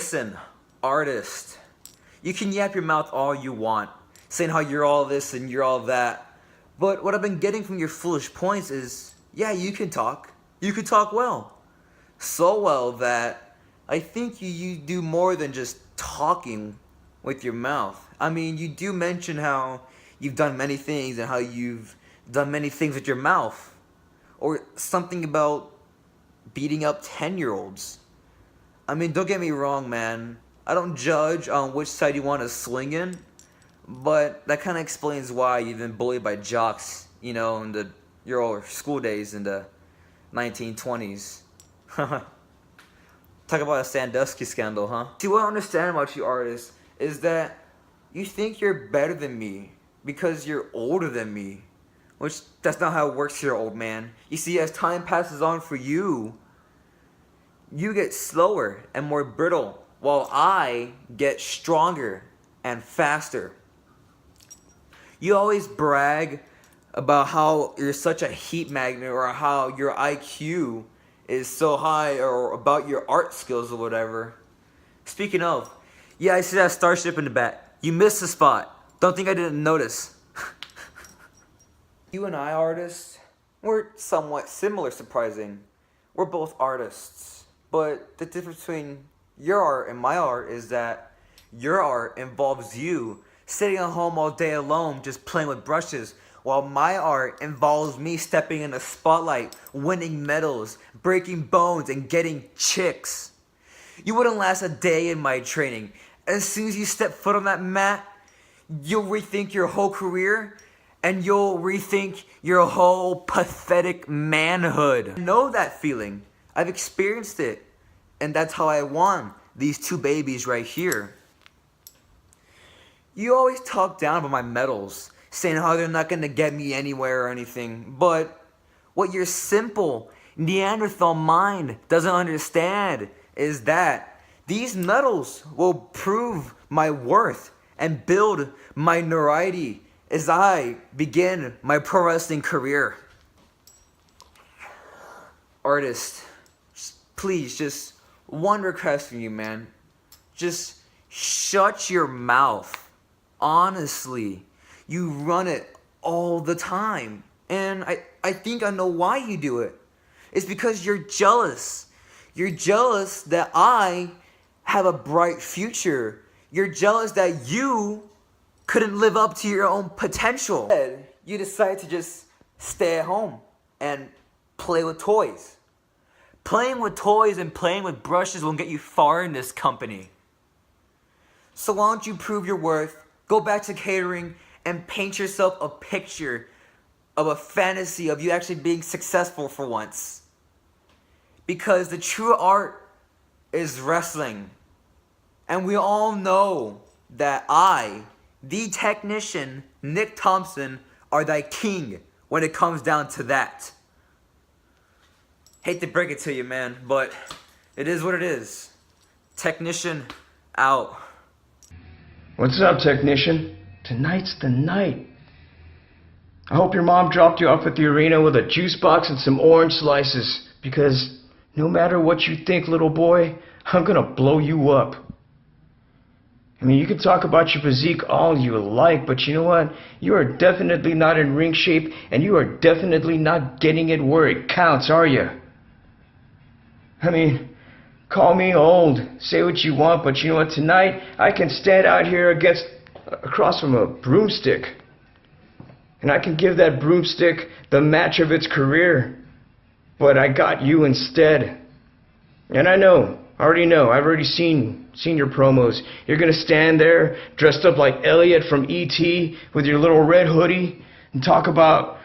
Listen, artist, you can yap your mouth all you want, saying how you're all this and you're all that. But what I've been getting from your foolish points is, yeah, you can talk. You can talk well. So well that I think you do more than just talking with your mouth. I mean, you do mention how you've done many things and how you've done many things with your mouth. Or something about beating up 10-year-olds. I mean, don't get me wrong, man. I don't judge on which side you want to swing in, but that kind of explains why you've been bullied by jocks, you know, in your school days in the 1920s. Talk about a Sandusky scandal, huh? See, what I understand about you artists is that you think you're better than me because you're older than me, which that's not how it works here, old man. You see, as time passes on for you, you get slower and more brittle, while I get stronger and faster. You always brag about how you're such a heat magnet or how your IQ is so high or about your art skills or whatever. Speaking of, yeah, I see that starship in the back. You missed the spot. Don't think I didn't notice. You and I, artists, we're somewhat similar, surprising. We're both artists. But the difference between your art and my art is that your art involves you sitting at home all day alone just playing with brushes, while my art involves me stepping in the spotlight, winning medals, breaking bones, and getting chicks. You wouldn't last a day in my training. As soon as you step foot on that mat, you'll rethink your whole career and you'll rethink your whole pathetic manhood. I know that feeling. I've experienced it. And that's how I won these 2 babies right here. You always talk down about my medals, saying how they're not going to get me anywhere or anything. But what your simple Neanderthal mind doesn't understand is that these medals will prove my worth and build my notoriety as I begin my pro wrestling career. Artist, please, just one request from you, man. Just shut your mouth. Honestly, you run it all the time. And I think I know why you do it. It's because you're jealous. You're jealous that I have a bright future. You're jealous that you couldn't live up to your own potential. You decide to just stay at home and play with toys. Playing with toys and playing with brushes won't get you far in this company. So why don't you prove your worth, go back to catering, and paint yourself a picture of a fantasy of you actually being successful for once. Because the true art is wrestling. And we all know that I, the technician, Nick Thompson, are thy king when it comes down to that. Hate to break it to you, man, but it is what it is. Technician out. What's up, technician? Tonight's the night. I hope your mom dropped you off at the arena with a juice box and some orange slices, because no matter what you think, little boy, I'm gonna blow you up. I mean, you can talk about your physique all you like, but you know what? You are definitely not in ring shape, and you are definitely not getting it where it counts, are you? I mean, call me old, say what you want, but you know what? Tonight, I can stand out here across from a broomstick. And I can give that broomstick the match of its career. But I got you instead. And I know, I already know, I've already seen your promos. You're gonna stand there dressed up like Elliot from E.T. with your little red hoodie and talk about,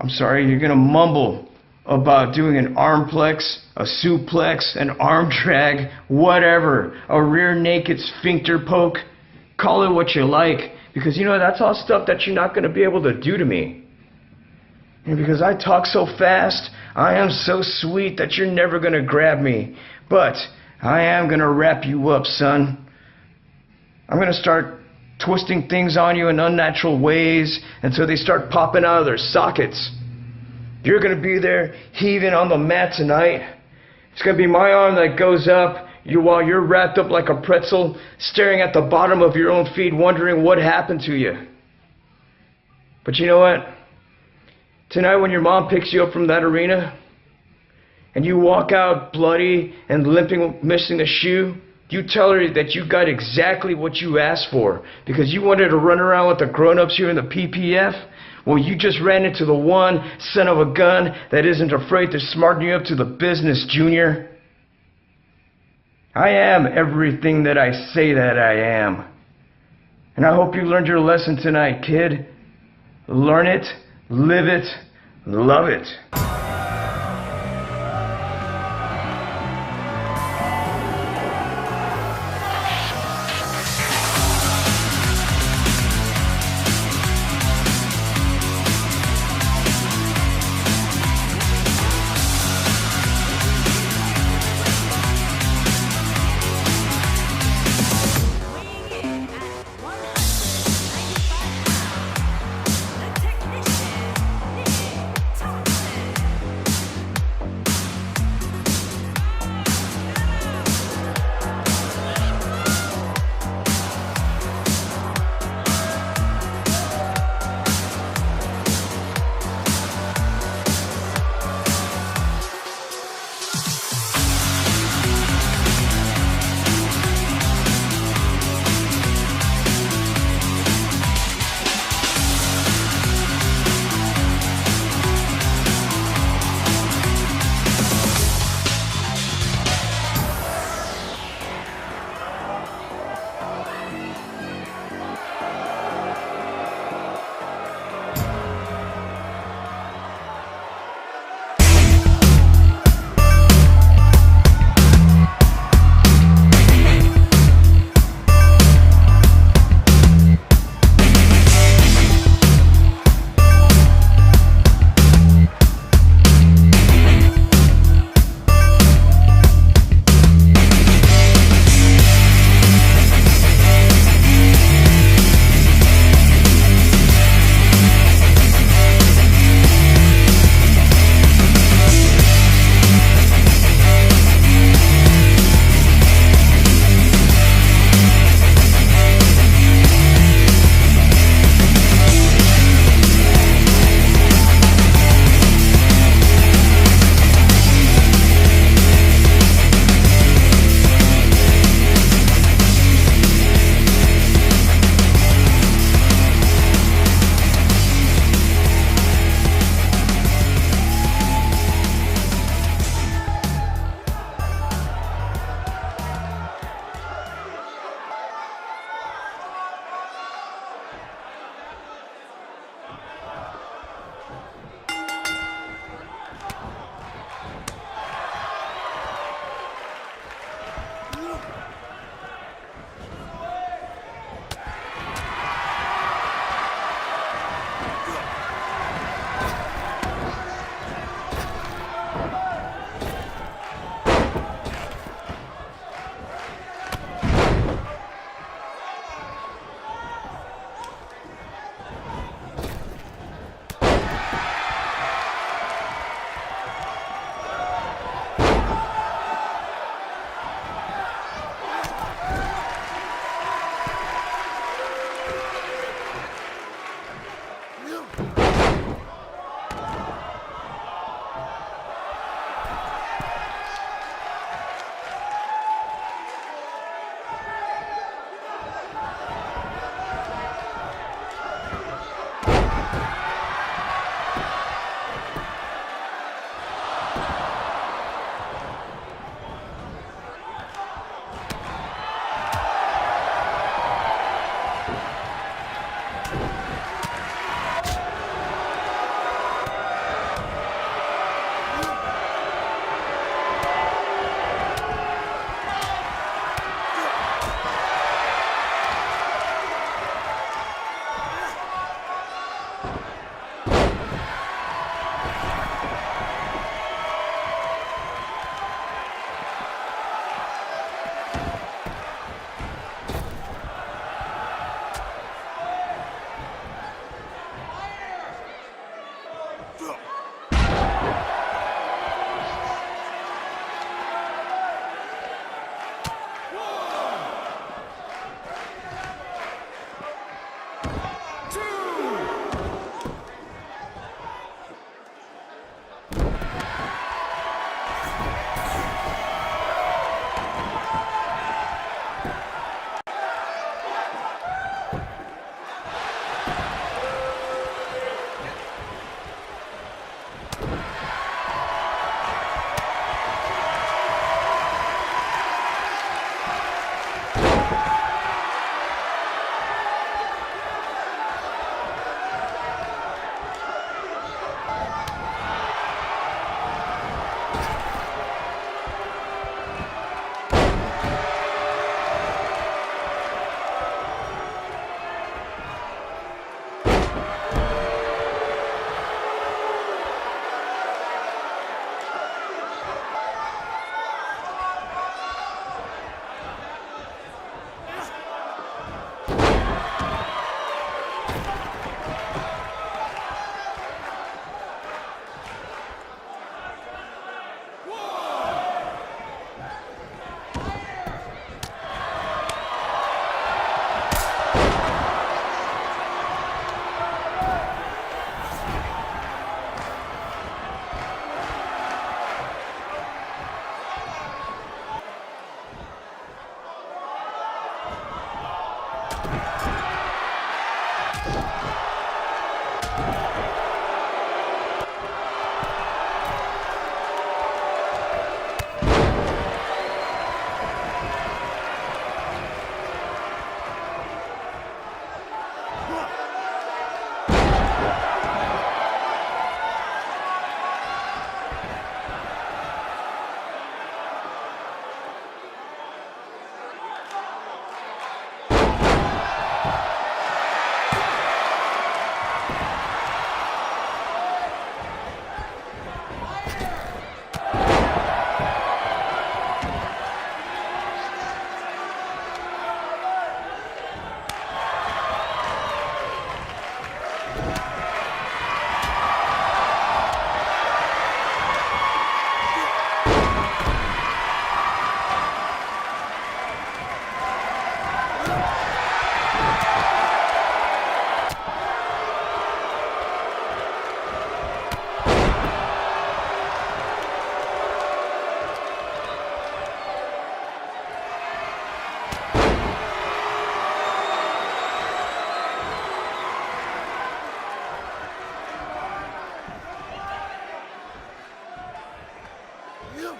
you're gonna mumble about doing an armplex, a suplex, an arm drag, whatever, a rear naked sphincter poke. Call it what you like, because you know that's all stuff that you're not gonna be able to do to me. And because I talk so fast, I am so sweet that you're never gonna grab me. But I am gonna wrap you up, son. I'm gonna start twisting things on you in unnatural ways until they start popping out of their sockets. You're gonna be there heaving on the mat tonight. It's gonna be my arm that goes up, while you're wrapped up like a pretzel, staring at the bottom of your own feet, wondering what happened to you. But you know what? Tonight when your mom picks you up from that arena, and you walk out bloody and limping, missing a shoe, you tell her that you got exactly what you asked for, because you wanted to run around with the grown-ups here in the PPF. Well, you just ran into the one son of a gun that isn't afraid to smarten you up to the business, Junior. I am everything that I say that I am. And I hope you learned your lesson tonight, kid. Learn it, live it, love it. PPF.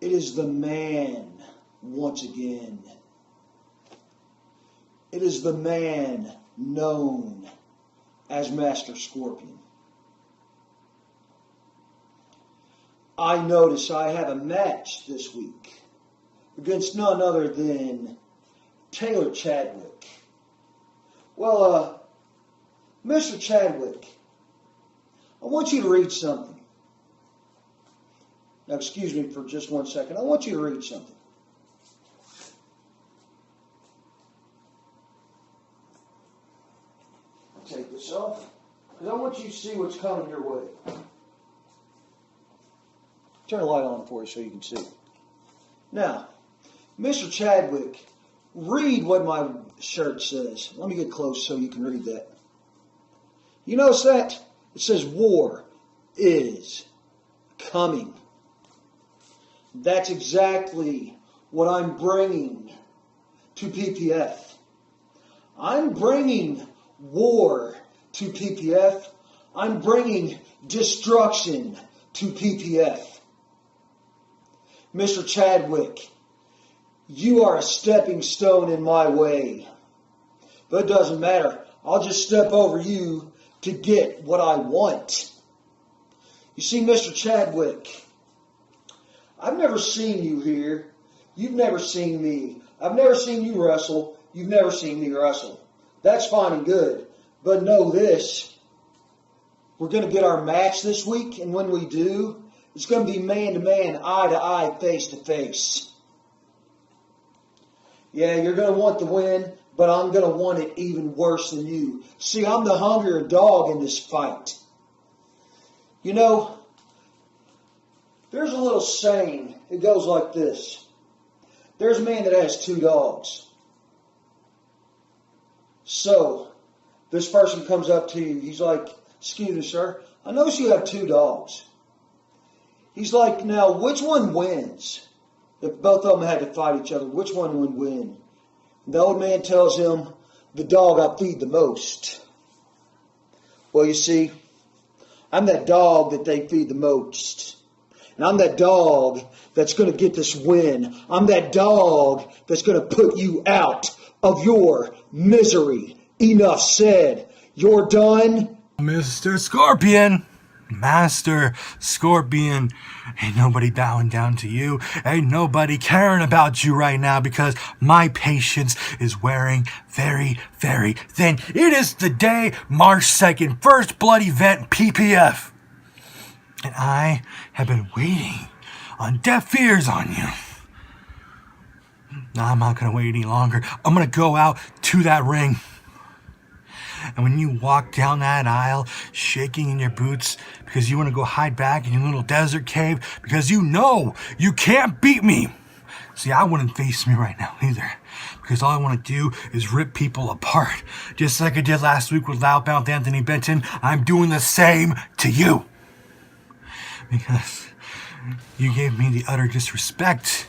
It is the man once again. It is the man known as Master Scorpion. I notice I have a match this week against none other than Taylor Chadwick. Well, Mr. Chadwick, I want you to read something. Now, excuse me for just 1 second. I want you to read something. I'll take this off because I want you to see what's coming your way. Turn the light on for you so you can see. Now, Mr. Chadwick, read what my shirt says. Let me get close so you can read that. You notice that? It says war is coming. That's exactly what I'm bringing to PPF. I'm bringing war to PPF. I'm bringing destruction to PPF. Mr. Chadwick, you are a stepping stone in my way. But it doesn't matter. I'll just step over you to get what I want. You see, Mr. Chadwick, I've never seen you here. You've never seen me. I've never seen you wrestle. You've never seen me wrestle. That's fine and good. But know this. We're going to get our match this week, and when we do, it's going to be man-to-man, eye-to-eye, face-to-face. Yeah, you're going to want the win, but I'm going to want it even worse than you. See, I'm the hungrier dog in this fight. You know, there's a little saying. It goes like this. There's a man that has 2 dogs. So, this person comes up to you. He's like, excuse me, sir. I notice you have 2 dogs. He's like, now, which one wins? If both of them had to fight each other, which one would win? The old man tells him, the dog I feed the most. Well, you see, I'm that dog that they feed the most. And I'm that dog that's going to get this win. I'm that dog that's going to put you out of your misery. Enough said. You're done. Mr. Scorpion. Master Scorpion. Ain't nobody bowing down to you. Ain't nobody caring about you right now because my patience is wearing very, very thin. It is the day, March 2nd, First Blood event, PPF. And I have been waiting on deaf ears on you. Now I'm not going to wait any longer. I'm going to go out to that ring. And when you walk down that aisle, shaking in your boots because you want to go hide back in your little desert cave because you know you can't beat me. See, I wouldn't face me right now either, because all I want to do is rip people apart. Just like I did last week with Loudmouth Anthony Benton, I'm doing the same to you. Because you gave me the utter disrespect.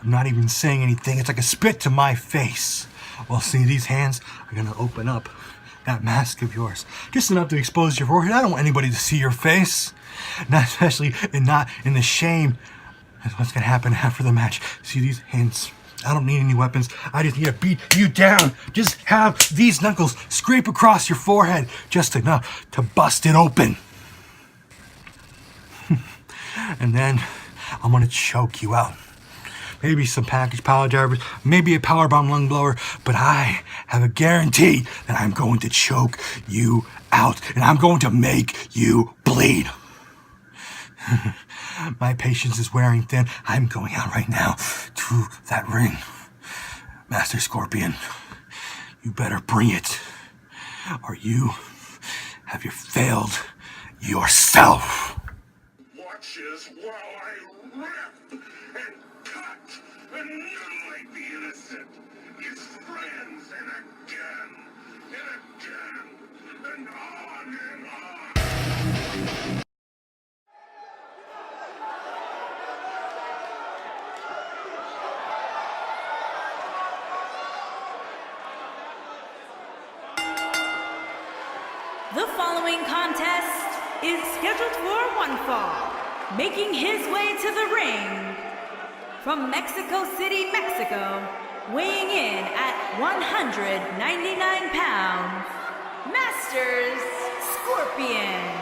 I'm not even saying anything. It's like a spit to my face. Well, see, these hands are going to open up that mask of yours. Just enough to expose your forehead. I don't want anybody to see your face. Not especially, and not in the shame. That's what's going to happen after the match. See these hands? I don't need any weapons. I just need to beat you down. Just have these knuckles scrape across your forehead. Just enough to bust it open. And then I'm going to choke you out. Maybe some package power drivers, maybe a powerbomb lung blower, but I have a guarantee that I'm going to choke you out and I'm going to make you bleed. My patience is wearing thin. I'm going out right now to that ring. Master Scorpion, you better bring it, or you have failed yourself. Watch as while I rip and cut, and none like the innocent, his friends, and again, and on and on. The following contest is scheduled for one fall. Making his way to the ring from Mexico City, Mexico, weighing in at 199 pounds, Masters Scorpion.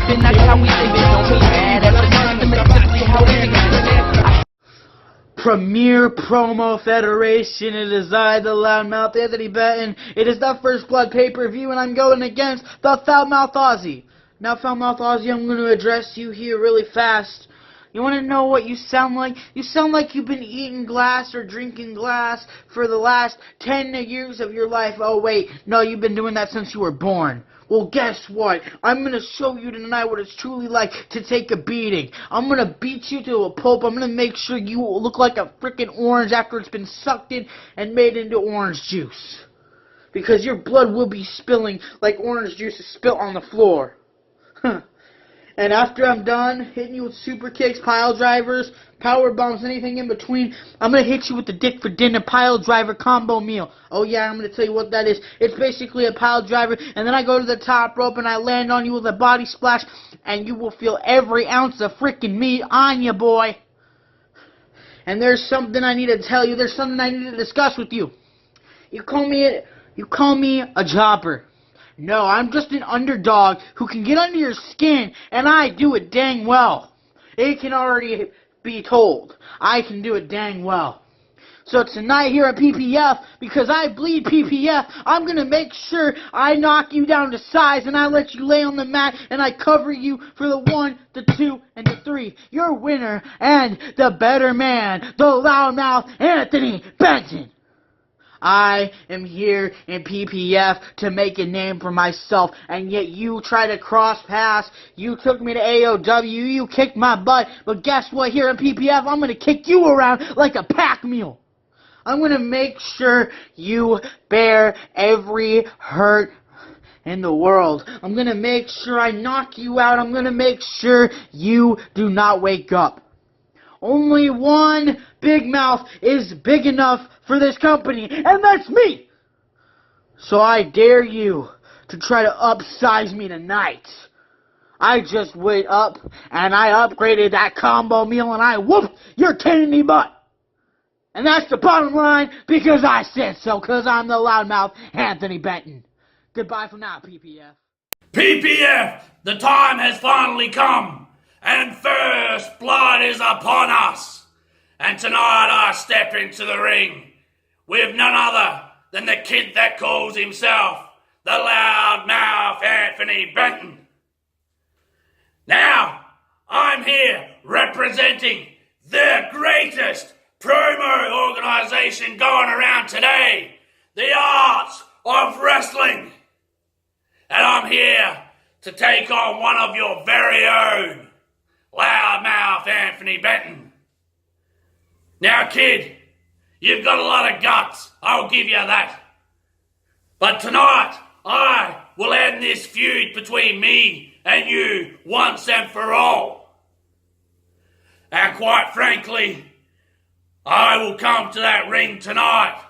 giving, that's how we live it. Don't be mad at us, that's exactly how we live it. Premier Promo Federation, it is I, the Loudmouth Anthony Benton. It is the First Blood pay-per-view, and I'm going against the Foulmouth Aussie. Now, Foulmouth Aussie, I'm going to address you here really fast. You want to know what you sound like? You sound like you've been eating glass or drinking glass for the last 10 years of your life. Oh, wait, no, you've been doing that since you were born. Well, guess what? I'm going to show you tonight what it's truly like to take a beating. I'm going to beat you to a pulp. I'm going to make sure you look like a freaking orange after it's been sucked in and made into orange juice. Because your blood will be spilling like orange juice is spilt on the floor. And after I'm done hitting you with super kicks, pile drivers, power bombs, anything in between, I'm going to hit you with the Dick for Dinner pile driver combo meal. Oh yeah, I'm going to tell you what that is. It's basically a pile driver, and then I go to the top rope and I land on you with a body splash, and you will feel every ounce of freaking meat on you, boy. And there's something I need to tell you. There's something I need to discuss with you. You call me a jobber. No, I'm just an underdog who can get under your skin, and I do it dang well. It can already be told. I can do it dang well. So tonight here at PPF, because I bleed PPF, I'm going to make sure I knock you down to size, and I let you lay on the mat, and I cover you for the 1, the 2, and the 3. Your winner and the better man, the Loudmouth Anthony Benton. I am here in PPF to make a name for myself, and yet you try to cross paths. You took me to AOW, you kicked my butt, but guess what? Here in PPF, I'm going to kick you around like a pack mule. I'm going to make sure you bear every hurt in the world. I'm going to make sure I knock you out. I'm going to make sure you do not wake up. Only one big mouth is big enough for this company, and that's me! So I dare you to try to upsize me tonight. I just went up, and I upgraded that combo meal, and I whooped your kidney butt. And that's the bottom line, because I said so, because I'm the Loudmouth Anthony Benton. Goodbye for now, PPF. PPF, the time has finally come. And First Blood is upon us. And tonight I step into the ring with none other than the kid that calls himself the Loudmouth Anthony Benton. Now, I'm here representing the greatest promo organization going around today, the Arts of Wrestling. And I'm here to take on one of your very own, Loudmouth Anthony Benton. Now, kid, you've got a lot of guts, I'll give you that. But tonight, I will end this feud between me and you once and for all. And quite frankly, I will come to that ring tonight,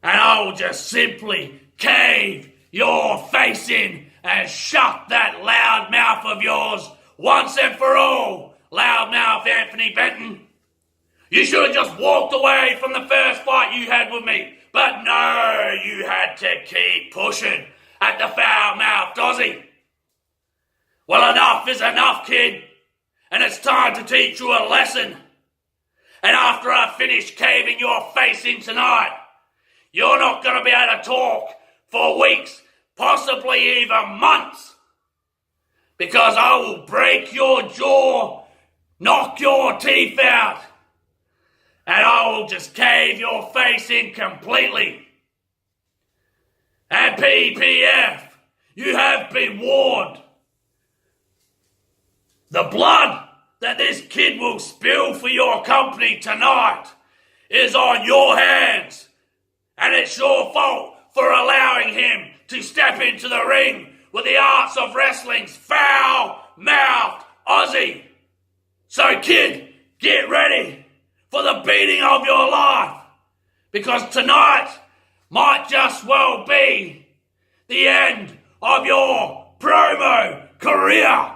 and I will just simply cave your face in and shut that loud mouth of yours once and for all, Loudmouth Anthony Benton. You should have just walked away from the first fight you had with me, but no, you had to keep pushing at the foul-mouthed Aussie. Well, enough is enough, kid, and it's time to teach you a lesson. And after I finish caving your face in tonight, you're not going to be able to talk for weeks, possibly even months. Because I will break your jaw, knock your teeth out, and I will just cave your face in completely. And PPF, you have been warned. The blood that this kid will spill for your company tonight is on your hands, and it's your fault for allowing him to step into the ring with the Arts of Wrestling's foul-mouthed Aussie. So, kid, get ready for the beating of your life, because tonight might just well be the end of your promo career.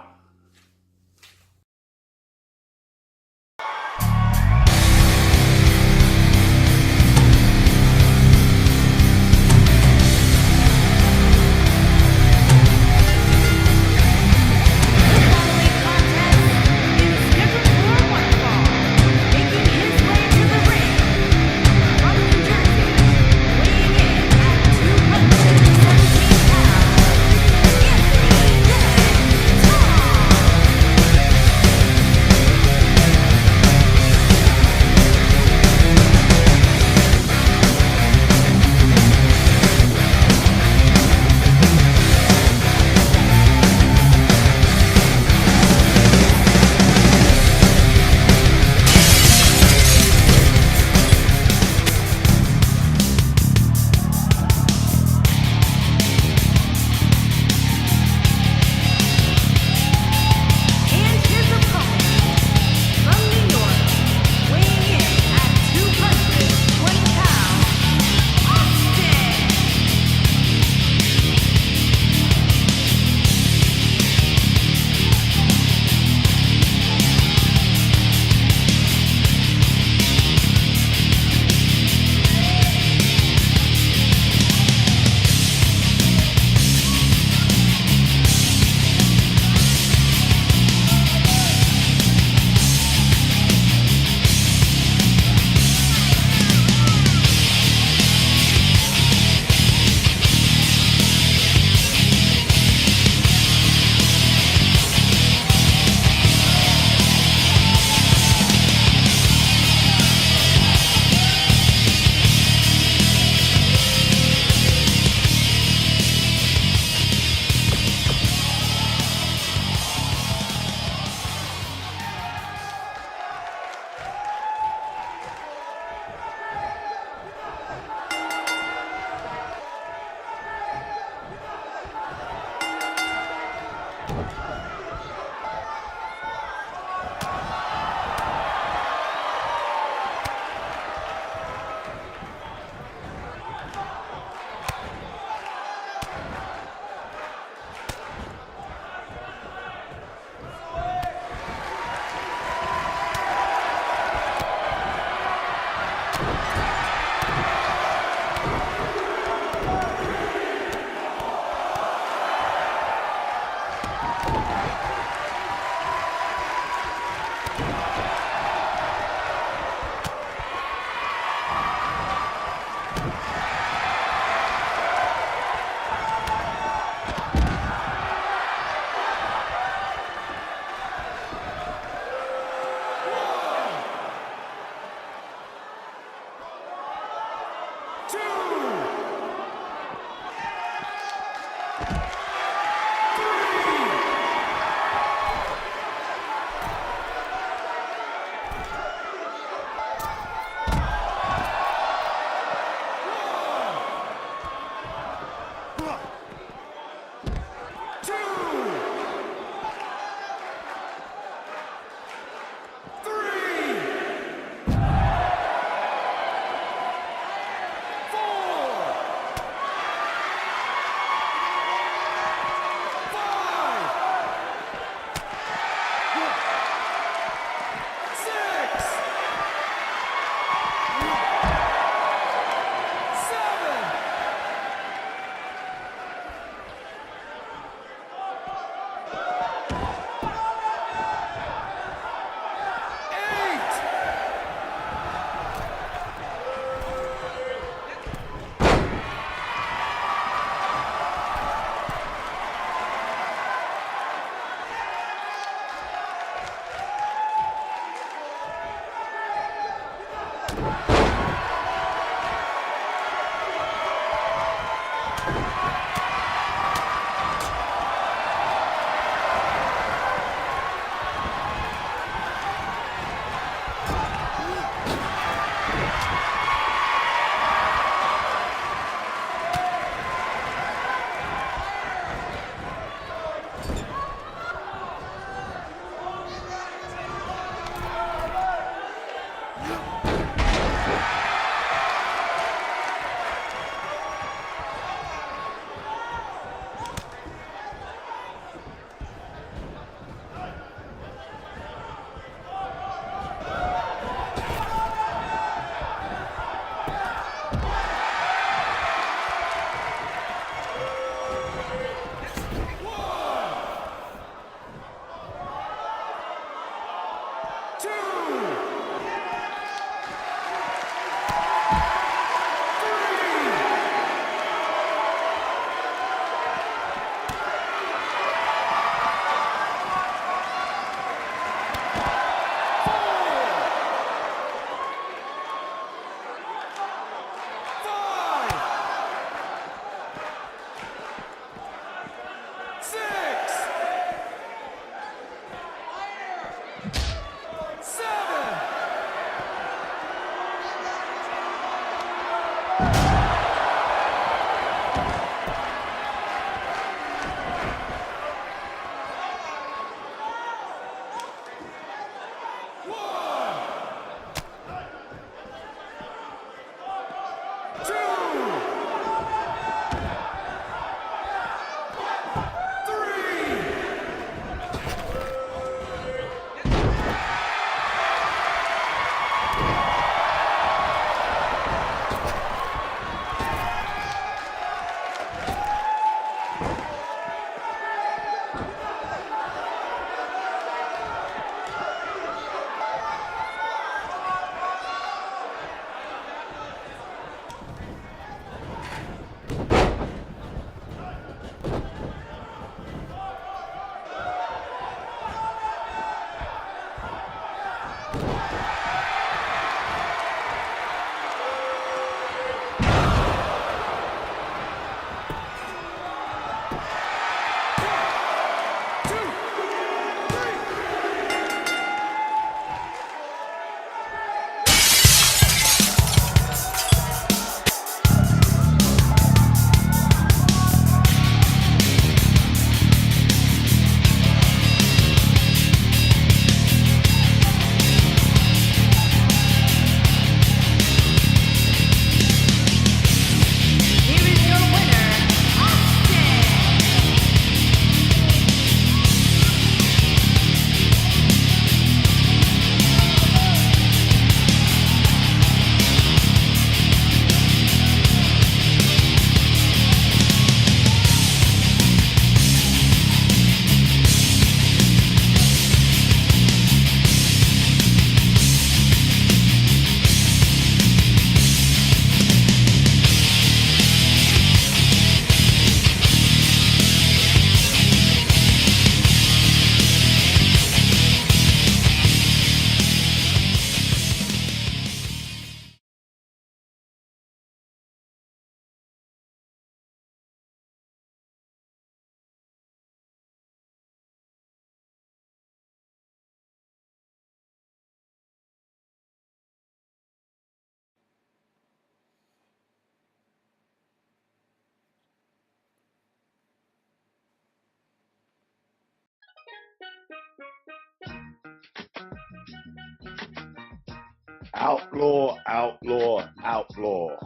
Outlaw, outlaw, outlaw.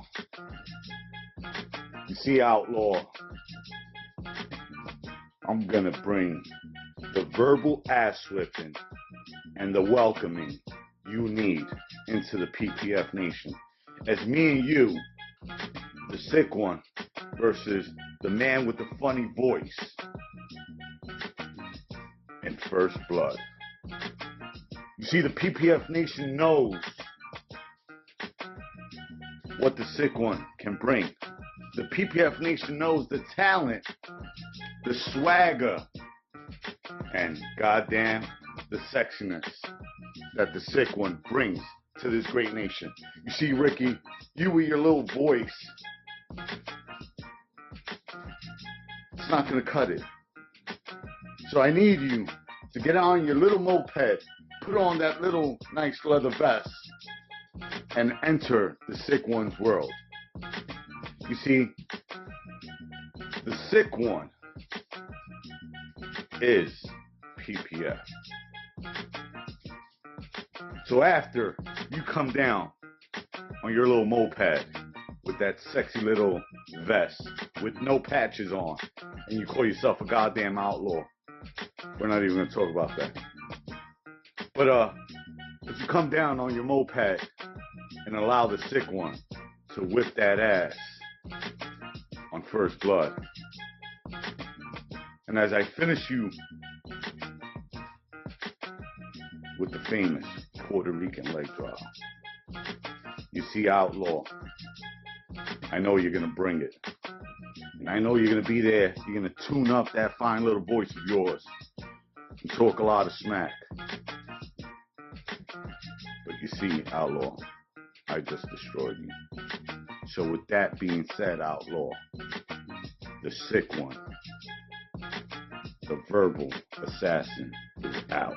You see, outlaw, I'm gonna bring the verbal ass whipping and the welcoming you need into the PPF Nation. As me and you, the sick one, versus the man with the funny voice in First Blood. You see, the PPF Nation knows what the sick one can bring. The PPF Nation knows the talent, the swagger, and goddamn the sexiness that the sick one brings to this great nation. You see, Ricky, you with your little voice, it's not gonna cut it. So I need you to get on your little moped, put on that little nice leather vest, and enter the sick one's world. You see, the sick one is PPF. So after you come down on your little moped with that sexy little vest with no patches on, and you call yourself a goddamn outlaw, we're not even going to talk about that. But if you come down on your moped and allow the sick one to whip that ass on First Blood, and as I finish you with the famous Puerto Rican leg drop, you see, outlaw, I know you're gonna bring it, and I know you're gonna be there. You're gonna tune up that fine little voice of yours and talk a lot of smack. But you see, outlaw, I just destroyed you. So with that being said, outlaw, the sick one, the verbal assassin, is out.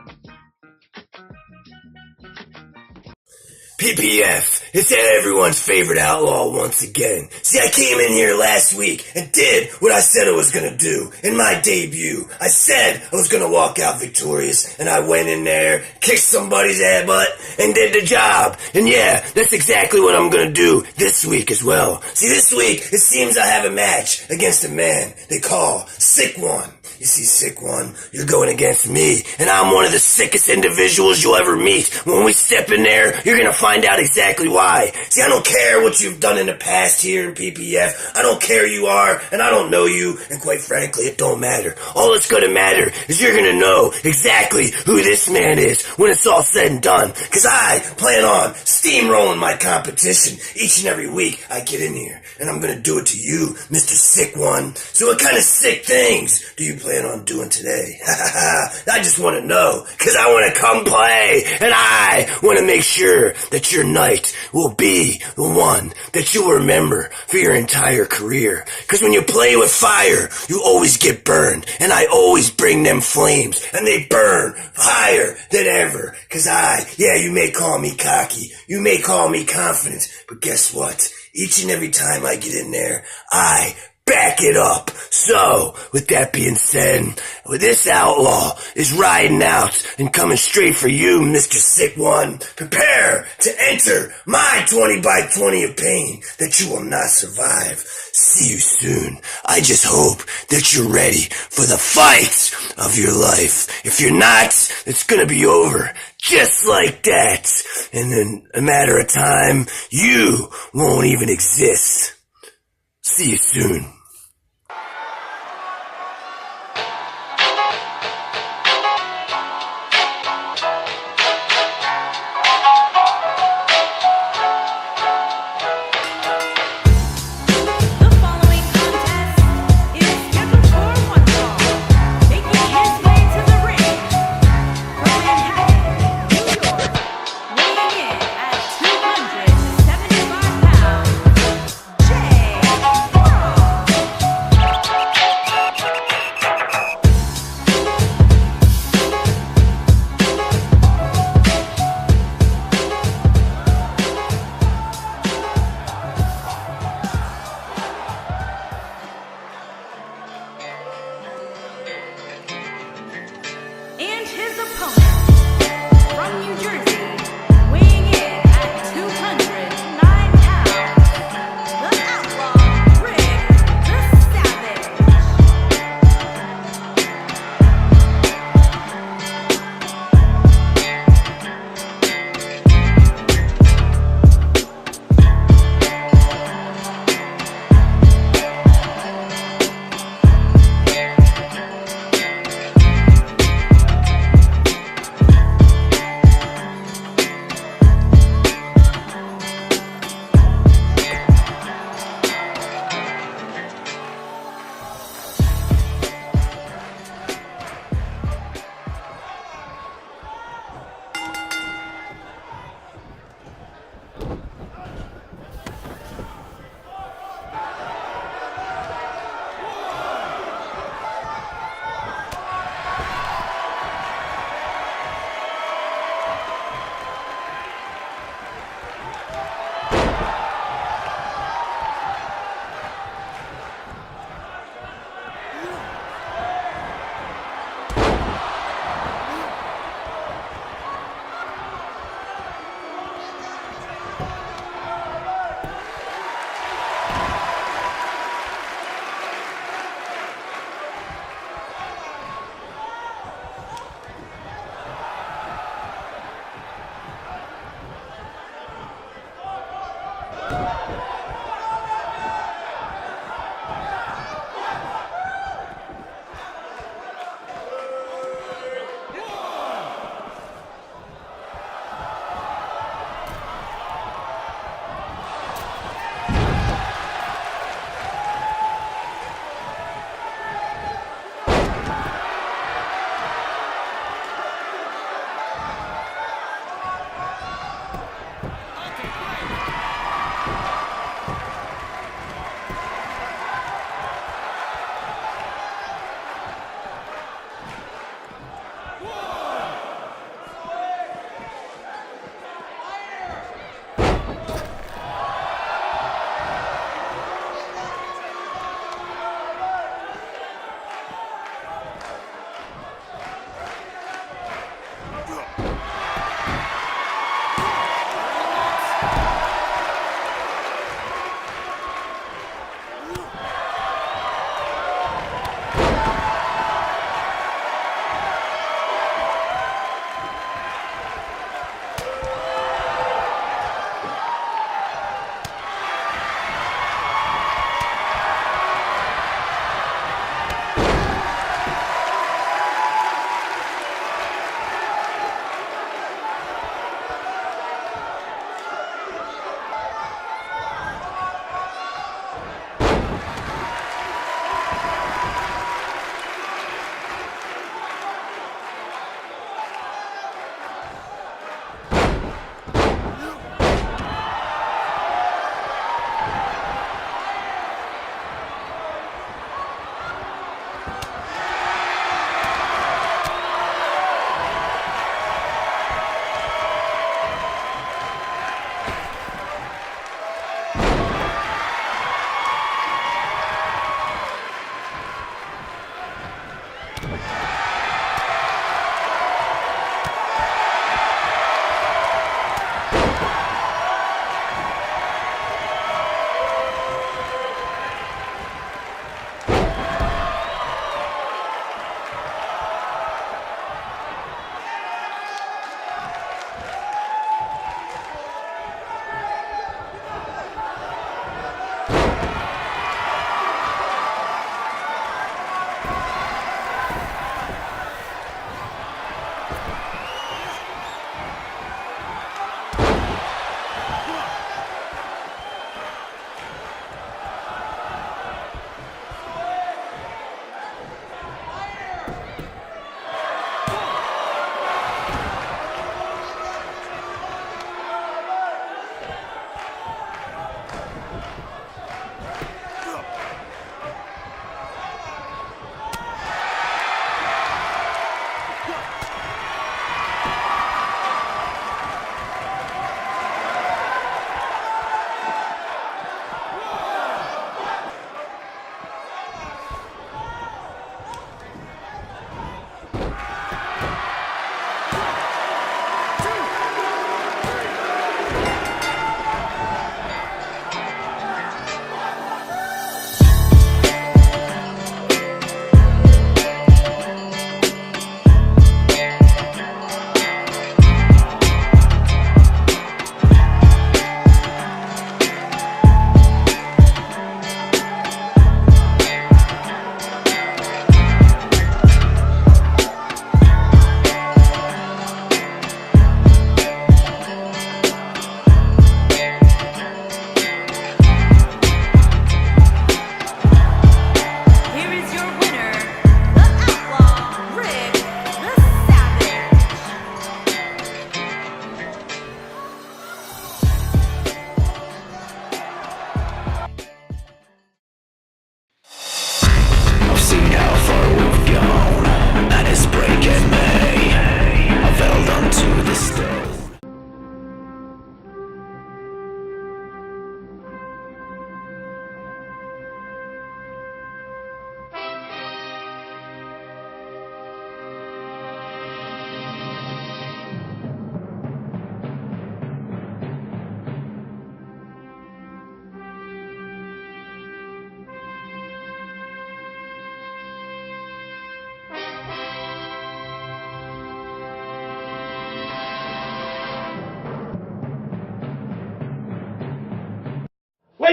PPF, it's everyone's favorite outlaw once again. See, I came in here last week and did what I said I was gonna do in my debut. I said I was gonna walk out victorious, and I went in there, kicked somebody's ass butt, and did the job. And yeah, that's exactly what I'm gonna do this week as well. See, this week, it seems I have a match against a man they call Sick One. You see, Sick One, you're going against me, and I'm one of the sickest individuals you'll ever meet. When we step in there, you're gonna find out exactly why. See, I don't care what you've done in the past here in PPF. I don't care who you are, and I don't know you, and quite frankly, it don't matter. All that's gonna matter is you're gonna know exactly who this man is when it's all said and done. Cause I plan on steamrolling my competition each and every week I get in here, and I'm gonna do it to you, Mr. Sick One. So what kind of sick things do you plan on doing today? I just want to know, cause I want to come play, and I want to make sure that your night will be the one that you'll remember for your entire career. Cause when you play with fire, you always get burned, and I always bring them flames, and they burn higher than ever. Cause you may call me cocky, you may call me confident, but guess what? Each and every time I get in there, I back it up. So, with that being said, this outlaw is riding out and coming straight for you, Mr. Sick One. Prepare to enter my 20 by 20 of pain that you will not survive. See you soon. I just hope that you're ready for the fight of your life. If you're not, it's gonna be over. Just like that. And in a matter of time, you won't even exist. See you soon.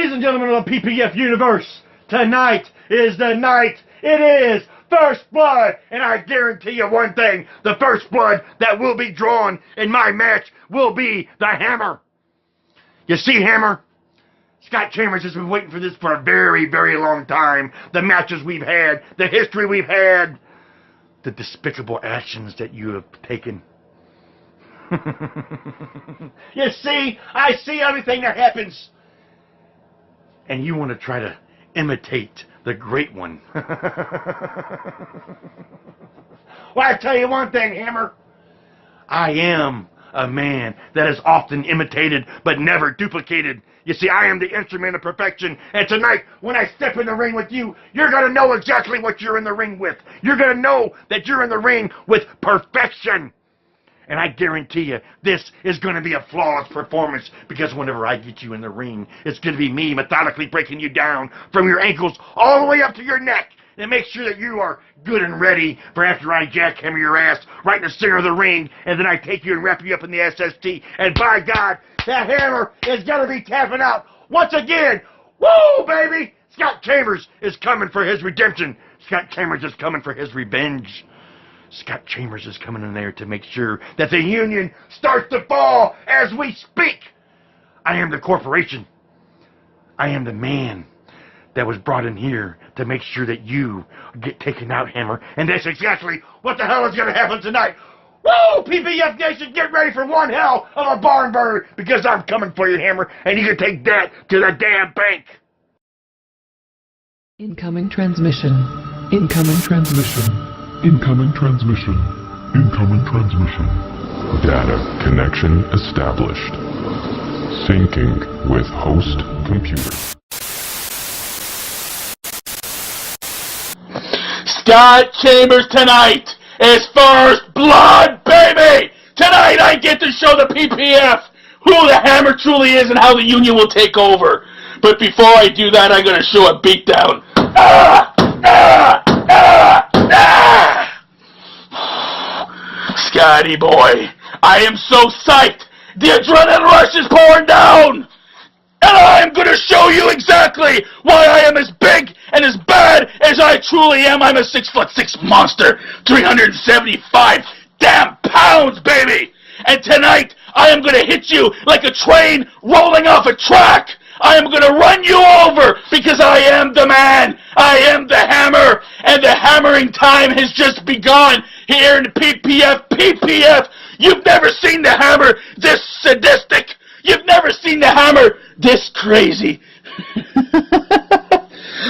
Ladies and gentlemen of the PPF universe, tonight is the night. It is First Blood, and I guarantee you one thing, the first blood that will be drawn in my match will be the Hammer. You see, Hammer? Scott Chambers has been waiting for this for a very, very long time. The matches we've had, the history we've had, the despicable actions that you have taken. You see, I see everything that happens. And you want to try to imitate the great one. Well, I tell you one thing, Hammer. I am a man that is often imitated but never duplicated. You see, I am the instrument of perfection. And tonight, when I step in the ring with you, you're going to know exactly what you're in the ring with. You're going to know that you're in the ring with perfection. And I guarantee you, this is going to be a flawless performance, because whenever I get you in the ring, it's going to be me methodically breaking you down from your ankles all the way up to your neck, and make sure that you are good and ready for after I jackhammer your ass right in the center of the ring, and then I take you and wrap you up in the SST, and by God, that hammer is going to be tapping out once again. Woo, baby! Scott Chambers is coming for his redemption. Scott Chambers is coming for his revenge. Scott Chambers is coming in there to make sure that the union starts to fall as we speak. I am the corporation. I am the man that was brought in here to make sure that you get taken out, Hammer. And that's exactly what the hell is going to happen tonight. Woo! PPF Nation, get ready for one hell of a barn burner, because I'm coming for you, Hammer, and you can take that to the damn bank. Incoming transmission. Incoming transmission. Incoming transmission. Incoming transmission. Data connection established. Syncing with host computer. Scott Chambers tonight is First Blood, baby! Tonight I get to show the PPF who the Hammer truly is and how the Union will take over. But before I do that, I'm going to show a beatdown. Scotty boy, I am so psyched. The adrenaline rush is pouring down. And I am going to show you exactly why I am as big and as bad as I truly am. I'm a 6'6" monster, 375 damn pounds, baby. And tonight, I am going to hit you like a train rolling off a track. I am going to run you over, because I am the man. I am the Hammer. And the hammering time has just begun here in PPF. You've never seen the Hammer this sadistic. You've never seen the Hammer this crazy.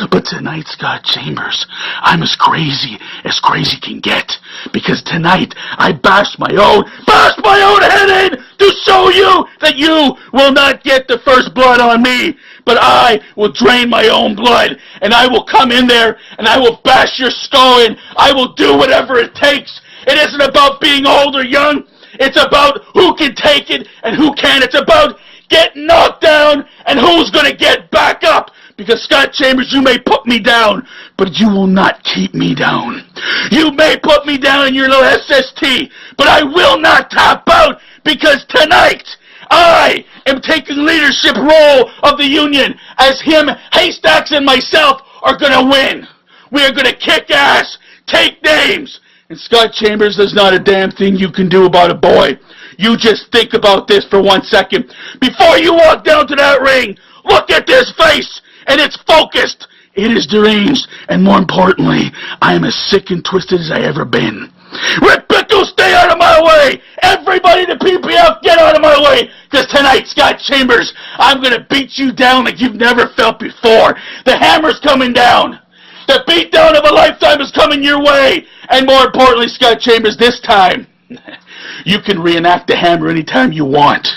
But tonight, Scott Chambers, I'm as crazy can get. Because tonight, I bashed my own head in to show you that you will not get the first blood on me. But I will drain my own blood, and I will come in there, and I will bash your skull in. I will do whatever it takes. It isn't about being old or young. It's about who can take it and who can't. It's about getting knocked down and who's going to get back up. Because, Scott Chambers, you may put me down, but you will not keep me down. You may put me down in your little SST, but I will not tap out, because tonight I am taking leadership role of the Union, as him, Haystacks, and myself are going to win. We are going to kick ass, take names. And Scott Chambers, there's not a damn thing you can do about it, boy. You just think about this for 1 second. Before you walk down to that ring, look at this face, and it's focused. It is deranged, and more importantly, I am as sick and twisted as I ever been. Rick Bickle, stay out of my way! Everybody in the PPF, get out of my way! Because tonight, Scott Chambers, I'm going to beat you down like you've never felt before. The Hammer's coming down. The beatdown of a lifetime is coming your way. And more importantly, Scott Chambers, this time, you can reenact the Hammer anytime you want.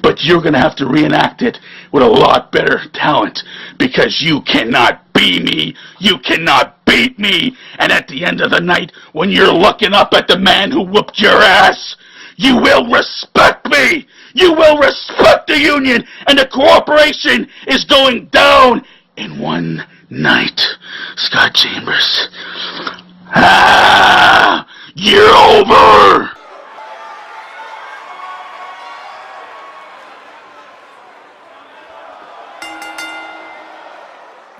But you're going to have to reenact it with a lot better talent, because you cannot be me. You cannot beat me. And at the end of the night, when you're looking up at the man who whooped your ass, you will respect me. You will respect the Union. And the cooperation is going down in one night. Scott Chambers. You're over.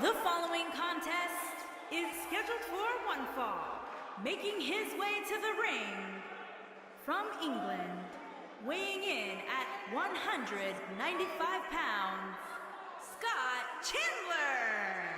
The following contest is scheduled for one fall. Making his way to the ring from England, weighing in at 195 pounds, Scott Chandler.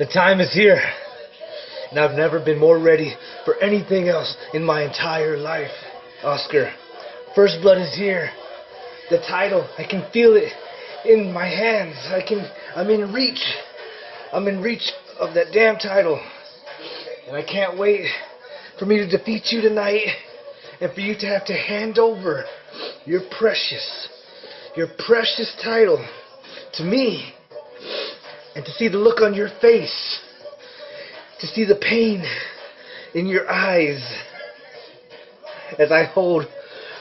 The time is here, and I've never been more ready for anything else in my entire life. Oscar, First Blood is here. The title, I can feel it in my hands. I'm in reach. I'm in reach of that damn title. And I can't wait for me to defeat you tonight and for you to have to hand over your precious title to me. And to see the look on your face, to see the pain in your eyes as I hold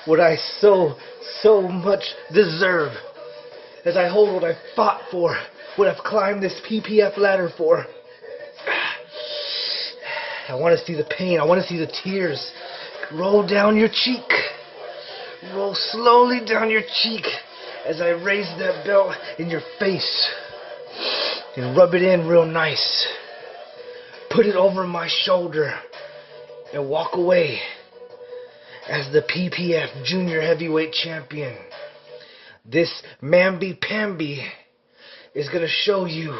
what I so much deserve, as I hold what I've fought for, what I've climbed this PPF ladder for. I want to see the pain, I want to see the tears roll down your cheek, roll slowly down your cheek as I raise that belt in your face. And rub it in real nice. Put it over my shoulder and walk away as the PPF Junior Heavyweight Champion. This mamby-pamby is gonna show you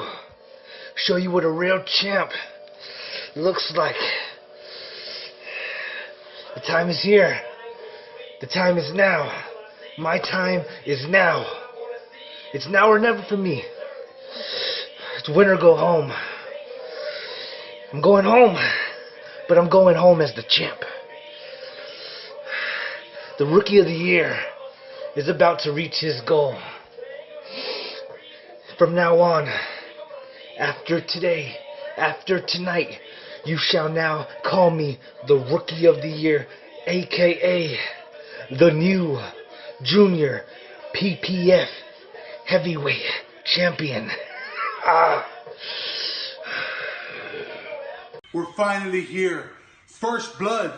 what a real champ looks like. The time is here. The time is now. My time is now. It's now or never for me. It's win or go home. I'm going home, but I'm going home as the champ. The Rookie of the Year is about to reach his goal. From now on, after today, after tonight, you shall now call me the Rookie of the Year, aka the new Junior PPF Heavyweight Champion. We're finally here. First Blood.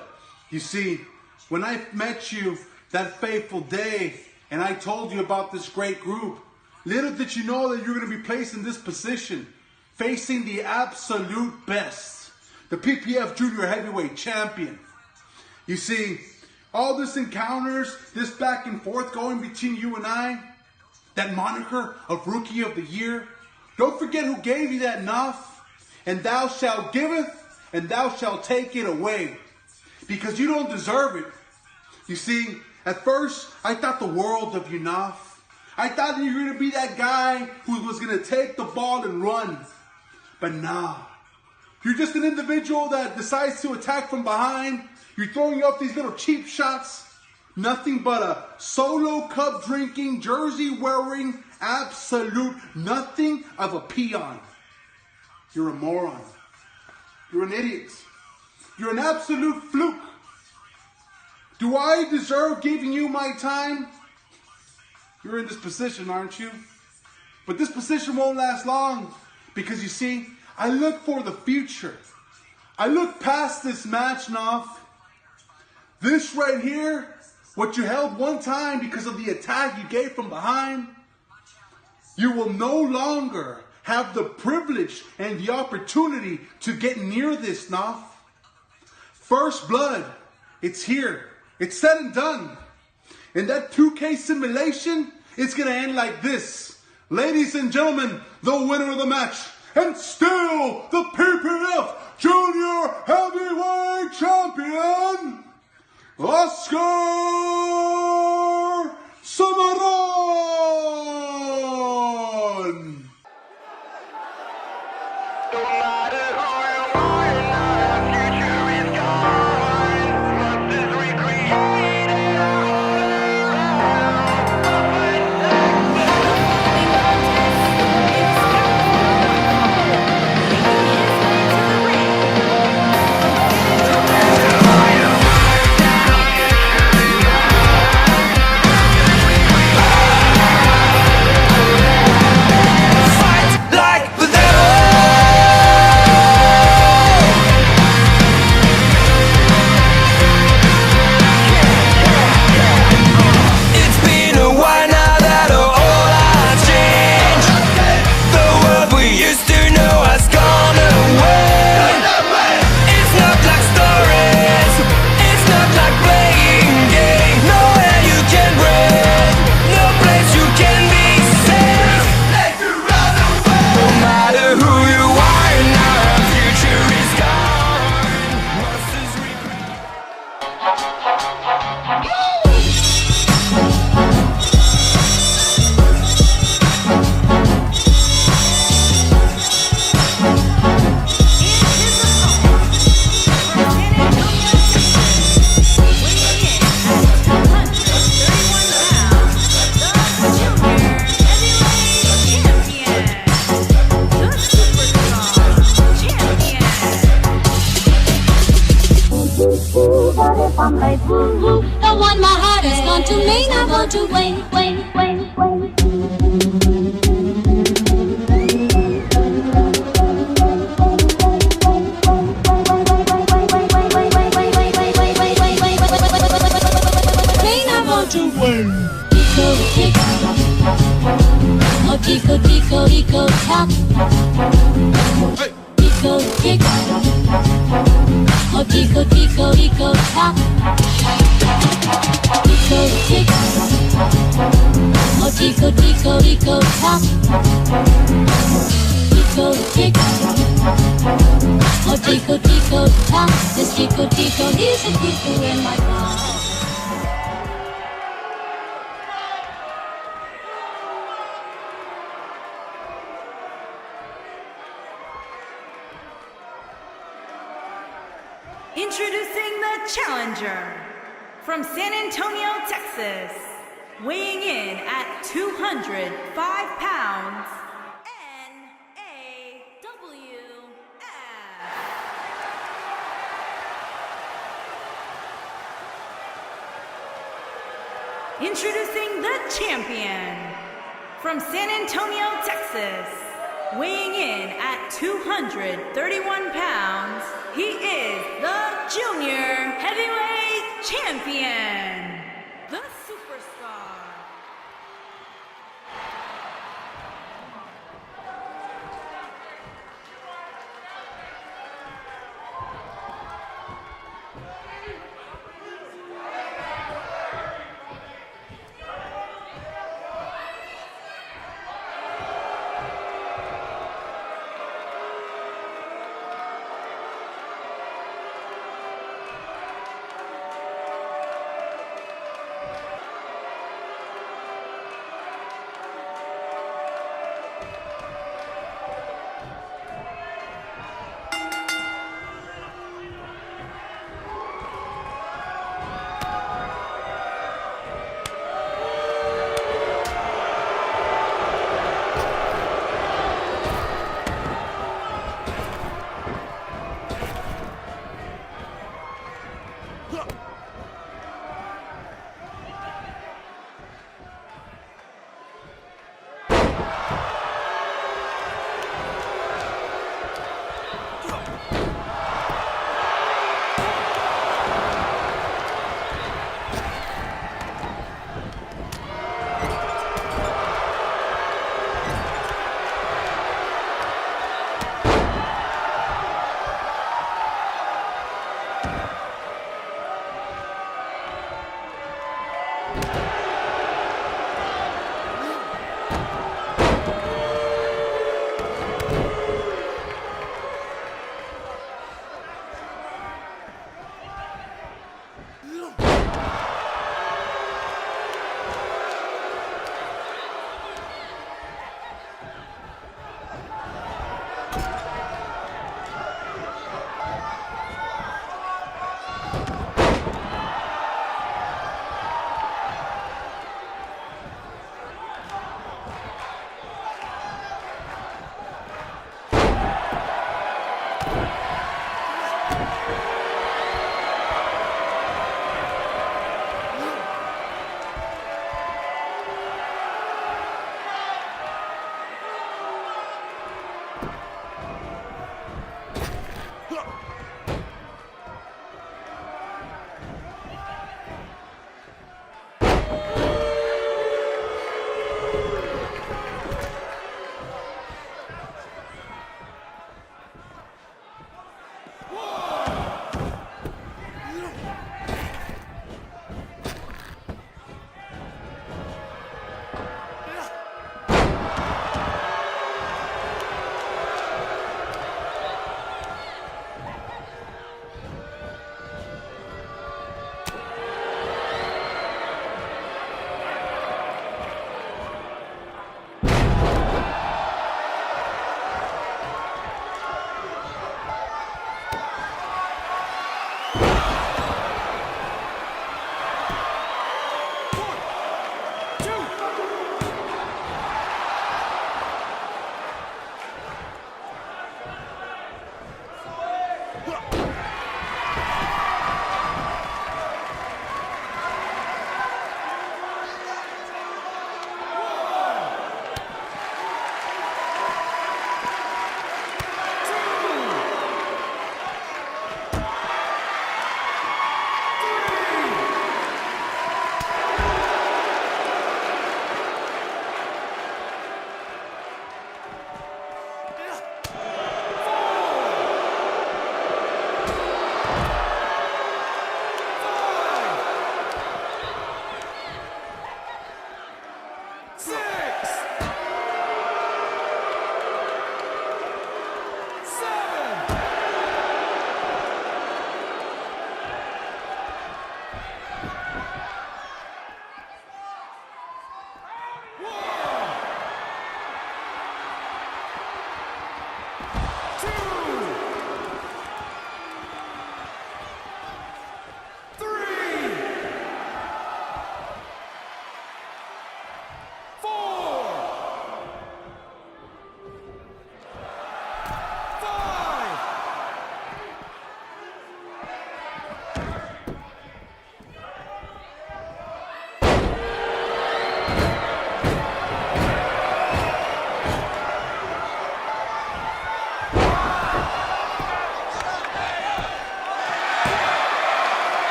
You see, when I met you that fateful day and I told you about this great group, little did you know that you're going to be placed in this position, facing the absolute best, the PPF Junior Heavyweight Champion. You see, all this encounters, this back and forth going between you and I, that moniker of Rookie of the Year, don't forget who gave you that NAWF. And thou shalt giveth, and thou shalt take it away. Because you don't deserve it. You see, at first, I thought the world of you, NAWF. I thought you were going to be that guy who was going to take the ball and run. But nah. You're just an individual that decides to attack from behind. You're throwing up these little cheap shots. Nothing but a solo cup drinking, jersey wearing, absolute nothing of a peon. You're a moron. You're an idiot. You're an absolute fluke. Do I deserve giving you my time? You're in this position, aren't you? But this position won't last long because you see, I look for the future. I look past this match, NAWF. This right here, what you held one time because of the attack you gave from behind, you will no longer have the privilege and the opportunity to get near this, NAWF. First Blood, it's here. It's said and done. And that 2K simulation, it's going to end like this. Ladies and gentlemen, the winner of the match, and still the PPF Junior Heavyweight Champion, Oscar Zamarron! Like the devil! to wait, wait, wait, wait. Eco kick, eco tap. Eco kick, eco tap. Eco kick, eco tap. Eco kick, eco tap. This eco he's a kicker in my mouth. Introducing the challenger from San Antonio, Texas, weighing in at 205 pounds, NAWF. Introducing the champion from San Antonio, Texas, weighing in at 231 pounds, he is the Junior Heavyweight Champion, the Superstar.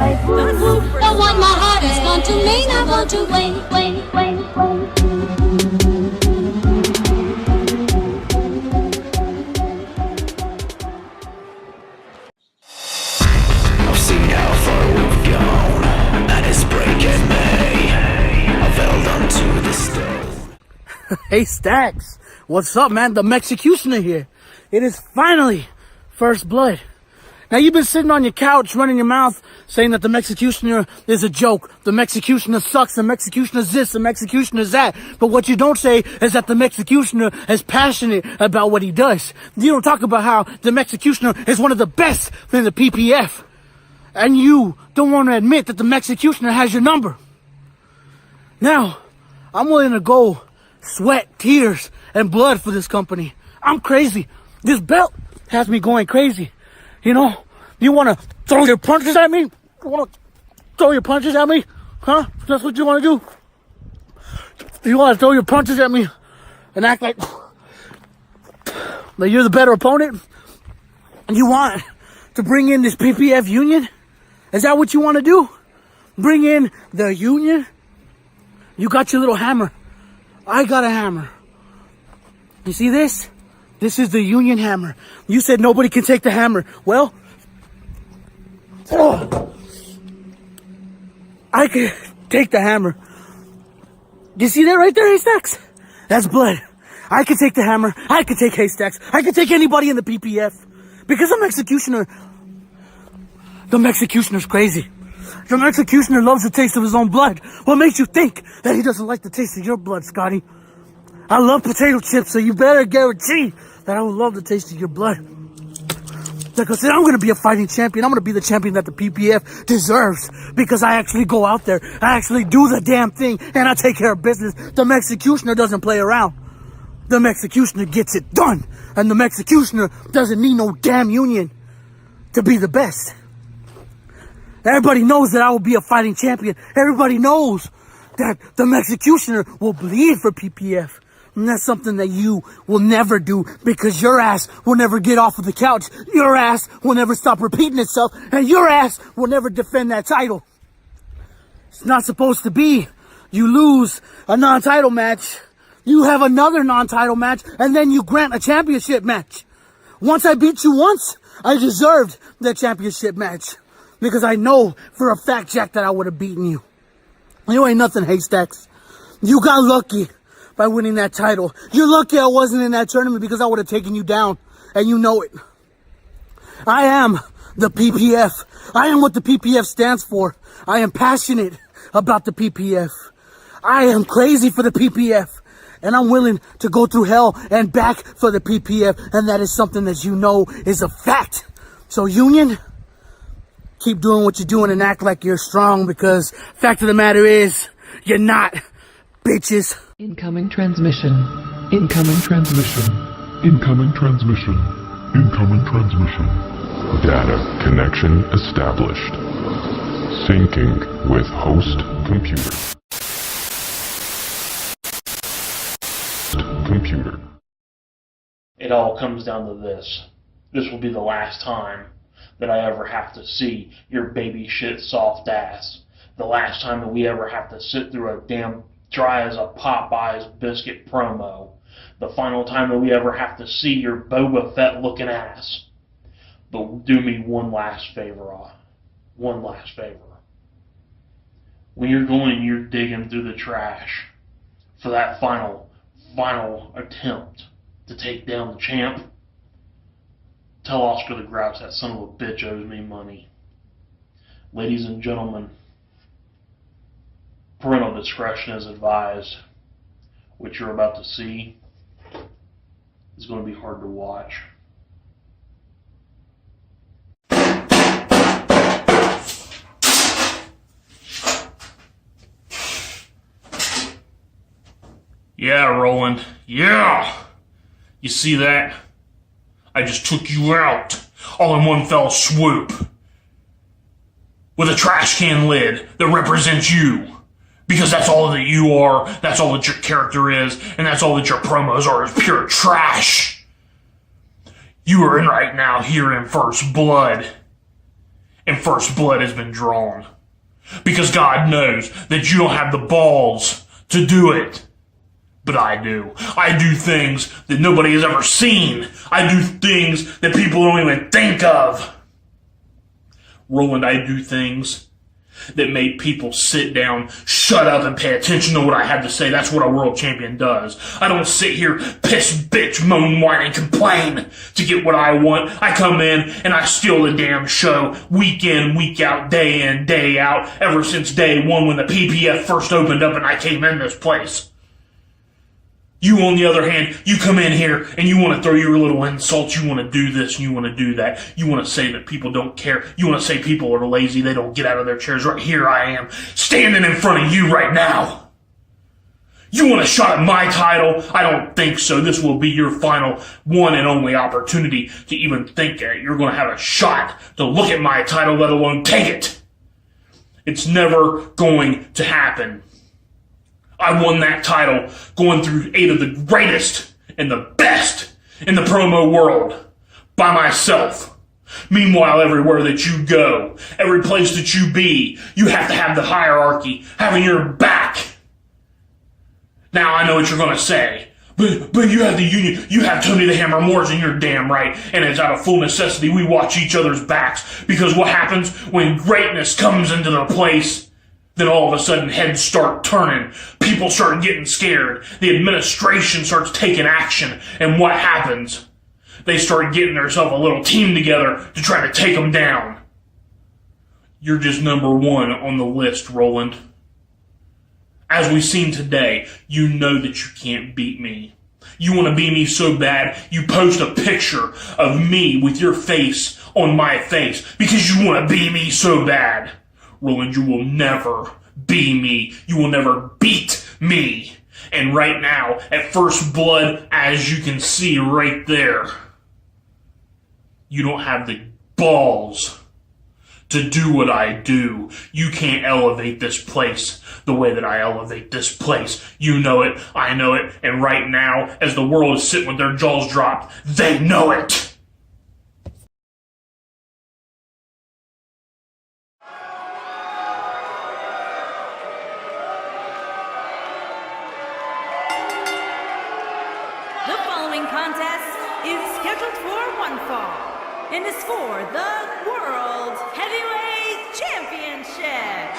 The one my heart has gone to me, now go to Wayne. I've seen how far we've gone, and it's breaking me. I've held onto the stone. Haystacks, what's up, man? The Mexicutioner here. It is finally First Blood. Now, you've been sitting on your couch, running your mouth, saying that the Mexicutioner is a joke. The Mexicutioner sucks. The Mexicutioner's this. The Mexicutioner's that. But what you don't say is that the Mexicutioner is passionate about what he does. You don't talk about how the Mexicutioner is one of the best in the PPF. And you don't want to admit that the Mexicutioner has your number. Now, I'm willing to go sweat, tears, and blood for this company. I'm crazy. This belt has me going crazy. You know, you want to throw your punches at me? You want to throw your punches at me? Huh? That's what you want to do? You want to throw your punches at me and act like you're the better opponent? And you want to bring in this PPF union? Is that what you want to do? Bring in the union? You got your little hammer. I got a hammer. You see this? This is the union hammer. You said nobody can take the hammer. Well, I can take the hammer. You see that right there, Haystacks? That's blood. I can take the hammer. I can take Haystacks. I can take anybody in the PPF. Because the Mexicutioner's crazy. The Mexicutioner loves the taste of his own blood. What makes you think that he doesn't like the taste of your blood, Scotty? I love potato chips, so you better guarantee that I would love the taste of your blood. Like I said, I'm going to be a fighting champion. I'm going to be the champion that the PPF deserves. Because I actually go out there. I actually do the damn thing. And I take care of business. The Mexicutioner doesn't play around. The Mexicutioner gets it done. And the Mexicutioner doesn't need no damn union to be the best. Everybody knows that I will be a fighting champion. Everybody knows that the Mexicutioner will bleed for PPF. And that's something that you will never do because your ass will never get off of the couch. Your ass will never stop repeating itself. And your ass will never defend that title. It's not supposed to be. You lose a non-title match. You have another non-title match. And then you grant a championship match. Once I beat you once, I deserved the championship match. Because I know for a fact, Jack, that I would have beaten you. You ain't nothing, Haystacks. You got lucky by winning that title. You're lucky I wasn't in that tournament because I would have taken you down. And you know it. I am the PPF. I am what the PPF stands for. I am passionate about the PPF. I am crazy for the PPF. And I'm willing to go through hell and back for the PPF. And that is something that you know is a fact. So, Union, keep doing what you're doing and act like you're strong because fact of the matter is, you're not, bitches. Incoming transmission. Incoming transmission. Incoming transmission. Incoming transmission. Data connection established. Syncing with host computer. Computer. It all comes down to this. This will be the last time that I ever have to see your baby shit soft ass. The last time that we ever have to sit through a damn dry as a Popeye's biscuit promo. The final time that we ever have to see your Boba Fett looking ass. But do me one last favor. One last favor. When you're going and you're digging through the trash for that final attempt to take down the champ, tell Oscar the Grouch that son of a bitch owes me money. Ladies and gentlemen, parental discretion is advised. What you're about to see is going to be hard to watch. Yeah, Roland. Yeah! You see that? I just took you out, all in one fell swoop. With a trash can lid that represents you. Because that's all that you are, that's all that your character is, and that's all that your promos are, is pure trash. You are in right now here in First Blood. and First Blood has been drawn. Because God knows that you don't have the balls to do it. But I do. I do things that nobody has ever seen. I do things that people don't even think of. Roland, I do things that make people sit down, shut up, and pay attention to what I have to say. That's what a world champion does. I don't sit here, piss, bitch, moan, whine, and complain to get what I want. I come in and I steal the damn show week in, week out, day in, day out, ever since day one when the PPF first opened up and I came in this place. You, on the other hand, you come in here and you want to throw your little insults. You want to do this and you want to do that. You want to say that people don't care. You want to say people are lazy. They don't get out of their chairs. Right here I am, standing in front of you right now. You want a shot at my title? I don't think so. This will be your final one and only opportunity to even think that you're going to have a shot to look at my title, let alone take it. It's never going to happen. I won that title going through 8 of the greatest and the best in the promo world by myself. Meanwhile, everywhere that you go, every place that you be, you have to have the hierarchy having your back. Now, I know what you're going to say, but you have the Union, you have Tony the Hammer Morrision, you're damn right, and it's out of full necessity we watch each other's backs, because what happens when greatness comes into the place? Then all of a sudden heads start turning, people start getting scared, the administration starts taking action, and what happens? They start getting themselves a little team together to try to take them down. You're just number 1 on the list, Roland. As we've seen today, you know that you can't beat me. You want to beat me so bad, you post a picture of me with your face on my face because you want to beat me so bad. Roland, you will never be me. You will never beat me. And right now, at First Blood, as you can see right there, you don't have the balls to do what I do. You can't elevate this place the way that I elevate this place. You know it, I know it, and right now, as the world is sitting with their jaws dropped, they know it. The following contest is scheduled for one fall and is for the World Heavyweight Championship.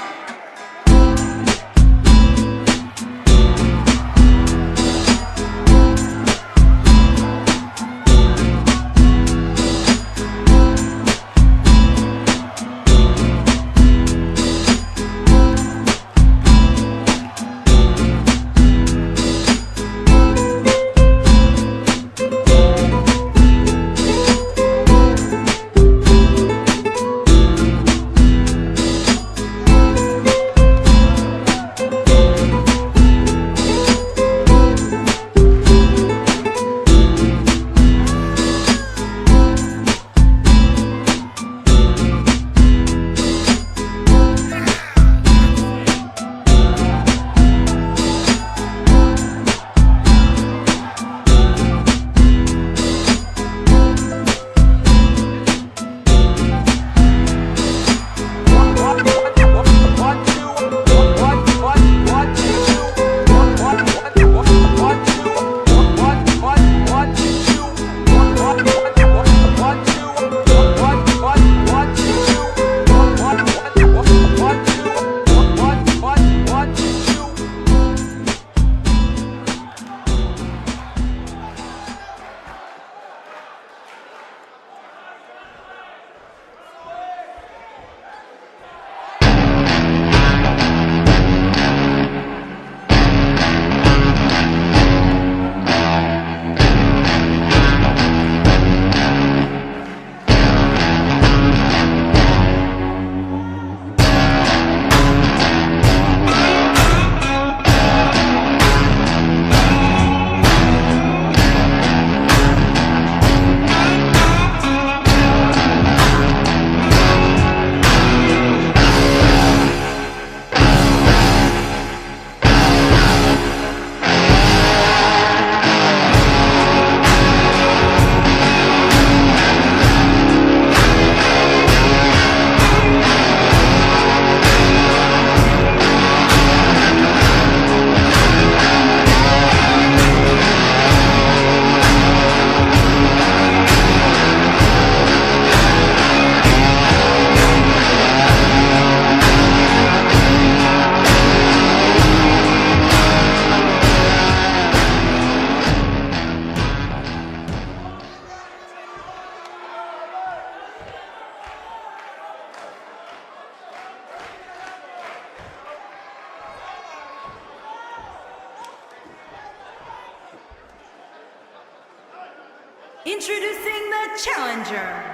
Introducing the challenger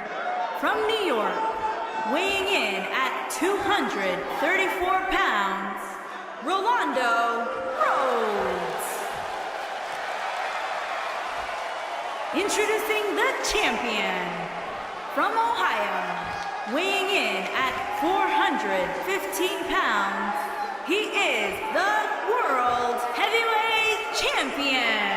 from New York, weighing in at 234 pounds, Rolando Rhodes. Introducing the champion from Ohio, weighing in at 415 pounds, he is the World Heavyweight Champion.